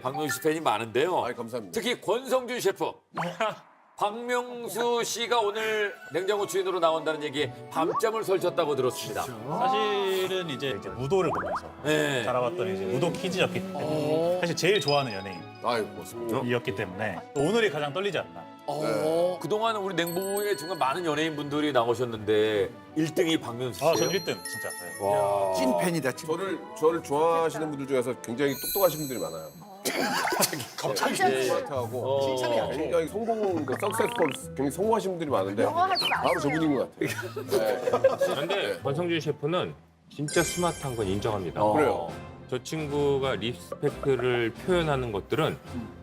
박명수 씨 팬이 많은데요. 아이, 감사합니다. 특히 권성준 셰프. 박명수 씨가 오늘 냉장고 주인으로 나온다는 얘기에 밤잠을 설쳤다고 들었습니다. 사실은 이제 무도를 보면서 네. 자라왔던 이제 무도 키즈였기 때문에 사실 제일 좋아하는 아이, 고맙습니다. 연예인이었기 때문에 또 오늘이 가장 떨리지 않나. 그동안 우리 냉보에 정말 많은 연예인분들이 나오셨는데 1등이 박명수 씨예요. 전 1등 진짜. 네. 와. 찐팬이다. 저를 좋아하시는 분들 중에서 굉장히 똑똑하신 분들이 많아요. 갑자기 스마트하고 굉장히 성공, 그 석세스풀, 굉장히 성공하신 분들이 많은데 바로 저분인 것 같아요. 근데 권성준 셰프는 진짜 스마트한 건 인정합니다. 그래요. 저 친구가 리스펙트를 표현하는 것들은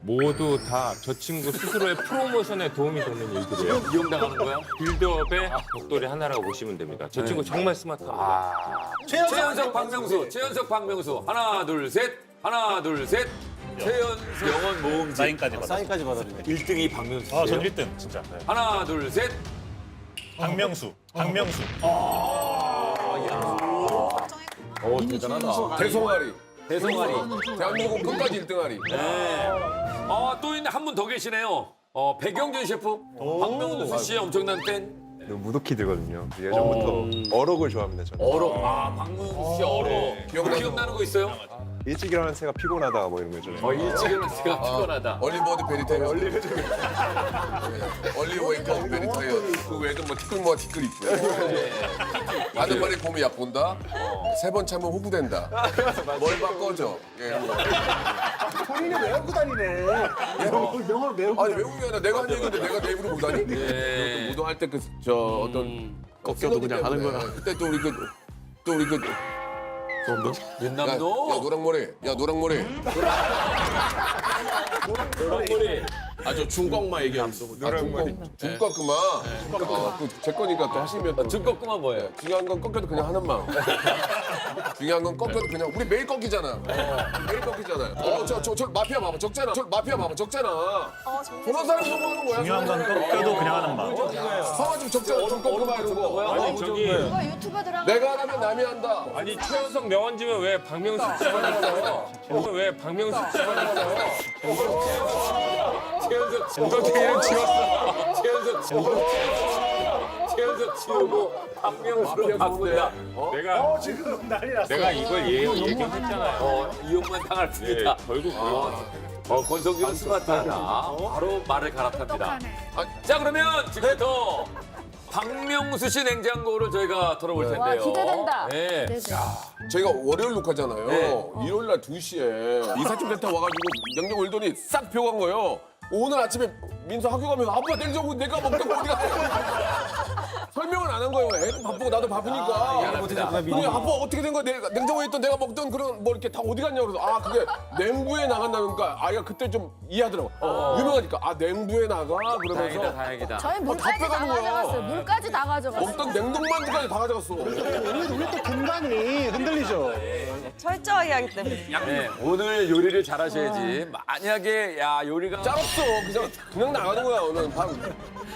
모두 다 저 친구 스스로의 프로모션에 도움이 되는 일들이에요. 이용당하는 거야? 빌드업의 벽돌이 하나라고 보시면 됩니다. 저 친구 정말 스마트합니다. 최연석 박명수, 최연석 박명수. 하나, 둘, 셋. 하나, 둘, 셋. 최연석 영원 모음집. 사인까지 받았어요. 사인까지 받았는데. 1등이 박명수 전 씨예요. 1등 진짜. 네. 하나, 둘, 셋. 박명수. 대단하다. 대송아리. 대성아리. 대한민국 끝까지 1등아리. 네. 또 있네. 한 분 더 계시네요. 백영준 셰프. 박명수 씨의 엄청난 팬. 무도키드거든요. 예전부터 어록을 좋아합니다. 저는 어록. 박명수 씨 어록. 기억나는 거 있어요? 일찍 일어나는 새가 피곤하다 뭐 이런 거 있잖아요. 일찍 일어나서 제가 피곤하다. 얼리버드 베리타이어. 얼리 웨이크업 베리타이어. 그 외에도 뭐 티끌 티끌 있고. 아는 말이 봄이 얕본다. 세 번 참으면 호구된다. 뭘 바꿔줘. 예. 본인이 외우고 다니네. 명을 외우고. 아니 외우는 게 아니라 내가 한 얘기인데 내가 내 입으로 보다니? 예. 무도할 때 어떤 꺾여도 그냥 하는 거야. 그때 또 우리 야 윤남도. 노랑머리. 야 노랑머리. 노랑머리. 저 중꺾마 얘기하면서. 중꺾마. 제 거니까 또 하시면 또. 증거꾸만 뭐예요? 중요한 건 꺾여도 그냥 하는 마음. 중요한 건 꺾여도 그냥 우리 매일 꺾이잖아. 매일 꺾이잖아요. 저 마피아 봐봐 적잖아. 저런 사람 성공하는 거야. 중요한 건 꺾여도 그냥 하는 마음. 성화 좀 적잖아. 중꺾마 이런 거. 아니 저기 내가 하면 남이 한다. 아니 최연석 명언집에 왜 박명수 집어넣어요? 왜 박명수 집어넣어요? 최연석 이름 지웠어. 최연석 지우고 박명수로 바꾼다. 내가 지금 난리 났어. 내가 이걸 얘기했잖아요. 이용만 당할 뿐이다. 결국 권성준은 스마트하다. 바로 말을 갈아탑니다. 자 그러면 지금부터 박명수 씨 냉장고를 저희가 털어볼 텐데요. 와, 기대된다. 네. 저희가 월요일 녹화잖아요. 네. 일요일 날 2시에 이삿짐 센터 와가지고 냉장고 일더니 싹 비워간 거예요. 오늘 아침에 민서 학교 가면 아빠 냉장고 내가 먹던 어디가 설명을 안 한 거예요. 애도 바쁘고 나도 바쁘니까. 미안합니다. 근데 아빠 어떻게 된 거야? 냉장고에 있던 내가 먹던 그런 뭐 이렇게 다 어디 갔냐 그래서 그게 냉부에 나간다니까 아이가 그때 좀 이해하더라고. 유명하니까 냉부에 나가 그러면서 다행이다. 저희 물까지 다 빼가는 거야. 가져갔어요. 물까지 다 가져갔어요. 먹던 냉동만두까지 다 가져갔어. 우리 또 공간이 흔들리죠. 철저하게 하기 때문에. 네, 오늘 요리를 잘하셔야지. 만약에 요리가 짤없어. 그냥 나가는 거야 오늘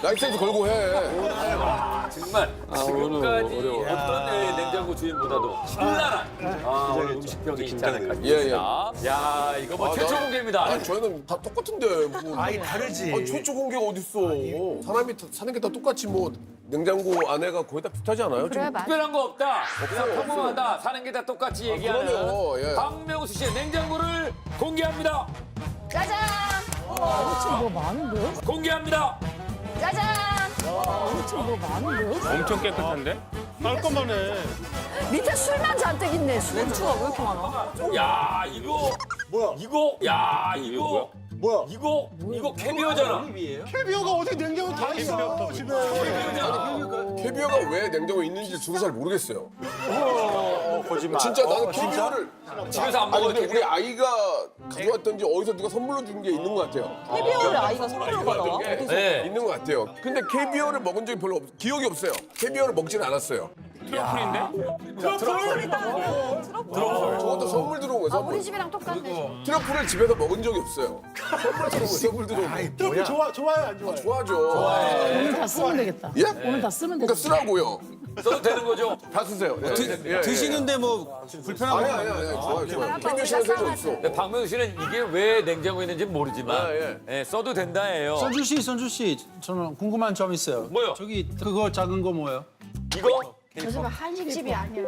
라이센스 걸고 해. 정말 지금까지 어떤 냉장고 주인보다도 신랄한 음식평이 있지 않을까 싶습니다. 야 이거 뭐 최초 공개입니다. 저희는 다 똑같은데. 아니 다르지. 최초 공개가 어딨어. 사람이 사는 게 다 똑같이 뭐 냉장고 안에가 거의 다 비슷하지 않아요? 그래 맞아. 특별한 거 없다. 그냥 평범하다. 사는 게 다 똑같이 얘기하는 그럼요, 예. 박명수 씨의 냉장고를 공개합니다. 짜잔. 지금 뭐 많은데요? 공개합니다. 짜잔. 지금 뭐 많은데요? 엄청 깨끗한데? 깔끔하네. 밑에 술만 잔뜩 있네. 술. 멘트가 왜 이렇게 많아? 야 이거 뭐야? 이거 이거 캐비어잖아. 캐비어가 어디 냉장고 다 있어 집에. 캐비어가 왜 냉장고에 있는지 저도 잘 모르겠어요. 거짓말. 진짜 나는 캐비어를 집에서 안 아니 먹어도 근데 우리 아이가 가져왔던지 어디서 누가 선물로 준 게 있는 것 같아요. 캐비어를 아이가 선물로 받아와? 네. 있는 것 같아요. 근데 캐비어를 먹은 적이 별로 기억이 없어요. 캐비어를 먹지는 않았어요. 트러플인데? 저것도 선물 들어온 거예요. 선물. 우리 집이랑 똑같네. 트러플을 집에서 먹은 적이 없어요. 선물 들어온 거예요. 선물 들어온 거. 트러플 좋아요 안 좋아요? 좋아하죠. 오늘 다 쓰면 되겠다. 예? 오늘 다 쓰면 그러니까 되겠다. 쓰라고요. 써도 되는 거죠? 다 쓰세요. 드시는데 뭐 불편한 거 아니. 좋아요. 김효신은 생각 있어. 근데 박명수 씨는 이게 왜 냉장고에 있는지 모르지만 예, 써도 된다예요. 선주 씨, 저는 궁금한 점 있어요. 뭐요? 저기 그거 작은 거 뭐예요? 이거 저 집은 한식집이 아니야.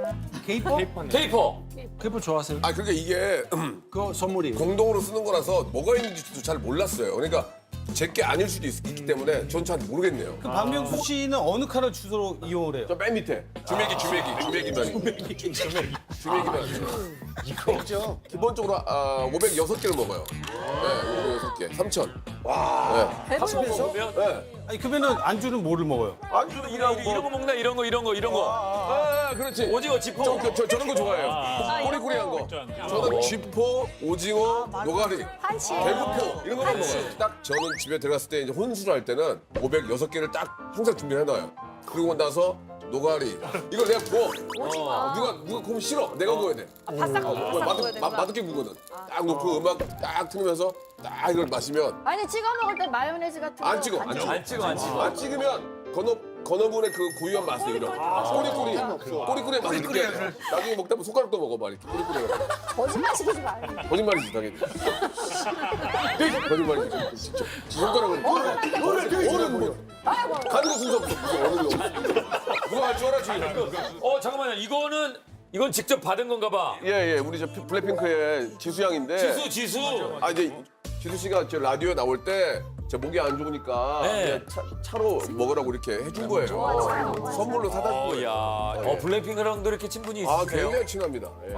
케이퍼? 케이퍼. 케이퍼 좋아하세요? 아 그러니까 이게 그거 선물이에요. 공동으로 쓰는 거라서 뭐가 있는지도 잘 몰랐어요. 그러니까 제게 아닐 수도 있기 때문에 전 잘 모르겠네요. 그 박명수 씨는 어느 칼을 주로 이용을 해요? 저 맨 밑에 주매기만 이거 기본적으로 506개를 먹어요. 네, 506개 3,000. 한번 먹으면 네. 아니 그러면은 안주는 뭐를 먹어요? 안주는 이런 거 먹나 이런 거. 아, 그렇지. 오징어 지포. 저런 거 좋아해요. 꼬리꼬리한 거. 저는 쥐포, 오징어, 노가리, 한치. 대구포 이런 거만 먹어요. 딱 저는 집에 들어갔을 때 이제 혼술을 할 때는 506개를 딱 항상 준비를 해놔요. 그러고 나서 노가리 이걸 내가 구워. 누가 구우면 싫어. 내가 구워야 돼. 바싹 구워야 되구나. 맛있게 구거든. 딱 놓고 음악 딱 틀면서 딱 이걸 마시면 아니 찍어 먹을 때 마요네즈 같은 거. 안 찍어. 안 찍어. 안 찍으면 건어분의 그 고유한 맛이 이런 꼬리꼬리의 맛이 느껴야 돼. 나중에 먹다 보면 손가락도 먹어봐 이렇게 꼬리꼬리가. 거짓말 시키지 마. 거짓말이지 당연히. 거짓말이지 진짜. 손가락을 어른 뭐 가는 거 순서 없어. 어른이 없어. 누가 할 줄 알아 지금. 잠깐만요. 이건 직접 받은 건가 봐. 예 우리 저 블랙핑크의 지수 양인데. 지수. 아 이제 지수 씨가 저 라디오에 나올 때 제 목이 안 좋으니까 네. 그냥 차로 먹으라고 이렇게 해준 거예요. 선물로 사다 준 거예요. 블랙핑크랑도 이렇게 친분이 아 있으세요? 굉장히 친합니다. 예.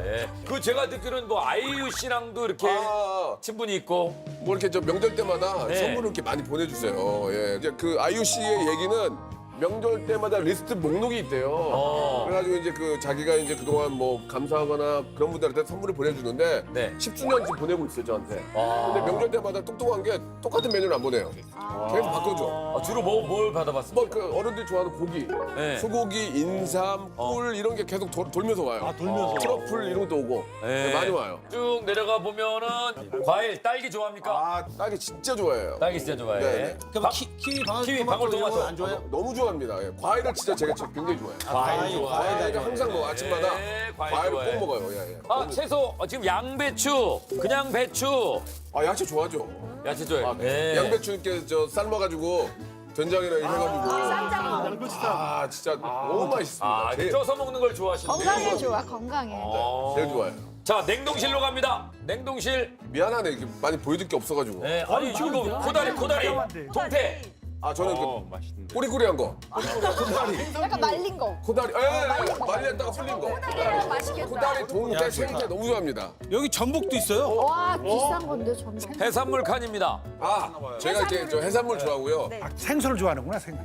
예. 그 제가 듣기로는 뭐 아이유 씨랑도 이렇게 친분이 있고. 뭐 이렇게 저 명절 때마다 네. 선물을 이렇게 많이 보내주세요. 예. 이제 그 아이유 씨의 얘기는 명절 때마다 리스트 목록이 있대요. 그래가지고 이제 그 자기가 이제 그동안 뭐 감사하거나 그런 분들한테 선물을 보내주는데 네. 10주년째 보내고 있어요 저한테. 근데 명절 때마다 똑똑한 게 똑같은 메뉴를 안 보내요. 계속 바꿔줘. 주로 뭘 받아봤습니까? 뭐 그 어른들이 좋아하는 고기, 네. 소고기, 인삼, 꿀 이런 게 계속 돌면서 와요. 돌면서. 트러플 이런 것도 오고 네. 많이 와요. 쭉 내려가 보면은 과일, 딸기 좋아합니까? 아 딸기 진짜 좋아해요. 딸기 진짜 좋아해. 네. 그럼 키위, 키위, 방울토마토 안 좋아해요? 너무 좋아합니다. 예. 과일을 진짜 제가 굉장히 좋아해요. 과일 좋아해. 과일을 항상 뭐 아침마다 네, 과일 과일을 좋아해. 꼭 먹어요. 예. 채소 지금 양배추, 그냥 배추, 아 야채 좋아하죠. 야채 좋아해. 네. 양배추 이렇게 저 삶아가지고 된장이랑 이렇게 해가지고 진짜 너무 맛있습니다. 제일, 쪄서 먹는 걸 좋아하시는데. 건강에 좋아, 건강에. 제일 좋아요. 자, 냉동실로 갑니다. 냉동실. 미안하네 이렇게 많이 보여줄 게 없어가지고. 네, 아니 이거 코다리, 동태. 아 저는 그 꼬리꼬리한 거. 약간 말린 거. 코다리, 말렸다가 풀린 거. 맛있겠다. 코다리, 동태, 생태 너무 좋아합니다. 여기 전복도 있어요? 와, 비싼 건데 전복. 해산물 칸입니다. 제가 이렇게 저 해산물 좋아하고요. 생선을 좋아하는구나 생선.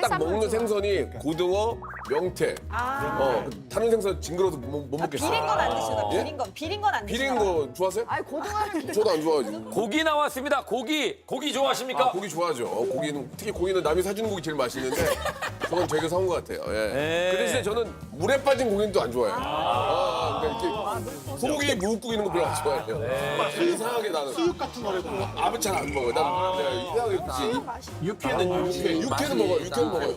딱 먹는 생선이 고등어, 명태. 타는 생선 징그러워서 못 먹겠어요. 비린 건 안 드시나? 예? 비린 건 안 드시나? 비린 거 좋아하세요? 아니 고등어를 저도 안 좋아하죠. 고기 나왔습니다. 고기 좋아하십니까? 고기 좋아하죠. 고기는 특히 고기는 남이 사주는 고기 제일 맛있는데 저건 저희가 사온 것 같아요. 예. 네. 그 대신에 저는 물에 빠진 고기는 또 안 좋아해요. 그러니까 이렇게 소고기 무국국 이런 거 별로 안 좋아해요. 이상하게 나는 수육 같은 거를 잘 안 먹어요. 나는 이상하게 육회는 먹어요.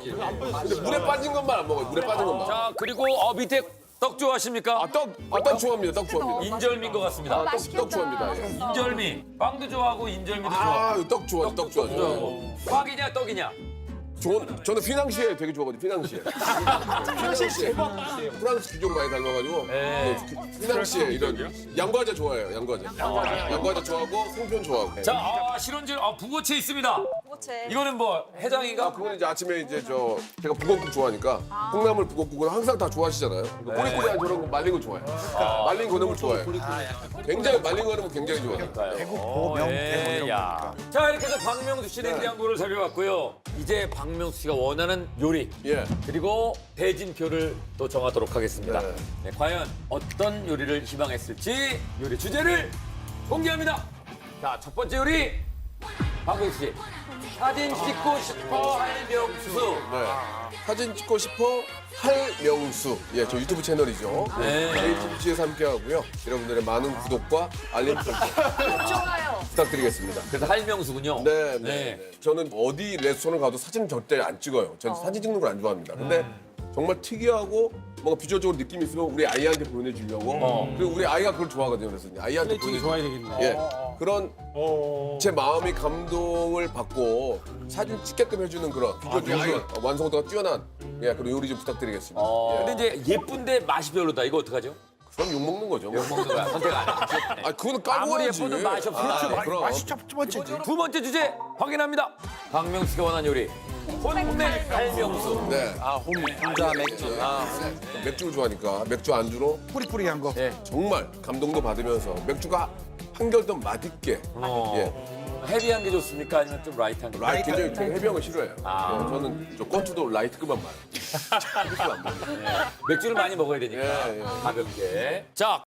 근데 물에 빠진 것만 안 먹어요. 물에 빠진 것만. 자, 그리고 밑에 떡 좋아하십니까? 떡 좋아합니다. 떡 좋아합니다. 인절미인 것 같습니다. 떡 좋아합니다. 예. 인절미. 빵도 좋아하고 인절미도 좋아하고. 떡 좋아요. 떡 좋아요. 꽉이냐 떡이냐? 저는 휘낭시에 되게 좋아하거든요. 휘낭시에. 프랑스 귀족 많이 닮아가지고 휘낭시에 이런 양과자 좋아해요. 양과자 좋아하고 송편 좋아하고. 자, 실온질 북어채 있습니다. 부채. 이거는 뭐 해장이가? 그거는 이제 아침에 이제 제가 북엇국 좋아하니까 콩나물 북엇국은 항상 다 좋아하시잖아요. 꼬리꼬리한 저런 거 말린 거 좋아해요. 말린 건어물 좋아해요. 굉장히 말린 거는 굉장히 좋아해요. 야. 자, 이렇게 해서 박명수 씨 냉장고를 살펴봤고요. 이제 박명수 씨가 원하는 요리 예. 그리고 대진표를 또 정하도록 하겠습니다. 네. 네, 과연 어떤 요리를 희망했을지 요리 주제를 공개합니다. 자, 첫 번째 요리 박명수 씨. 사진 찍고 싶어 할명수. 네. 사진 찍고 싶어 할명수. 예, 저 유튜브 채널이죠. 네. JTBC에서 함께 하고요. 여러분들의 많은 구독과 알림 설정 좋아요. 부탁드리겠습니다. 그래서 할명수군요. 네, 네. 저는 어디 레스토랑 가도 사진 절대 안 찍어요. 저는 사진 찍는 걸 안 좋아합니다. 근데 정말 특이하고 뭔가 비주얼적으로 느낌 있으면 우리 아이한테 보내주려고. 그리고 우리 아이가 그걸 좋아하거든요. 그래서 아이한테 플레이팅이 좋아야 되겠네. 예. 그런 제 마음이 감동을 받고 사진 찍게끔 해주는 그런 비주얼적인 아이가 완성도가 뛰어난 예, 그런 요리 좀 부탁드리겠습니다. 예. 근데 이제 예쁜데 맛이 별로다. 이거 어떡하죠? 그럼 욕먹는 거죠. 뭐. 먹는 거야. 선택 안 해. 아, 그거는 까고 아무리 해야지. 예뻐도 맛이 없어. 그럼. 맛이 첫 번째지. 두 번째 주제 확인합니다. 박명수가 원한 요리. 혼맥 할명수. 네. 혼자 맥주. 맥주를 좋아하니까 맥주 안주로 뿌리뿌리한 거. 정말 감동도 받으면서 맥주가 한결 더 맛있게. 예. 헤비한 게 좋습니까? 아니면 좀 라이트한 게? 굉장히 제가 해병을 싫어해요. 예, 저는 저 건투도 라이트급만 봐요. 그렇게 안 먹어요. 맥주를 많이 먹어야 되니까. 예, 예. 가볍게. 자,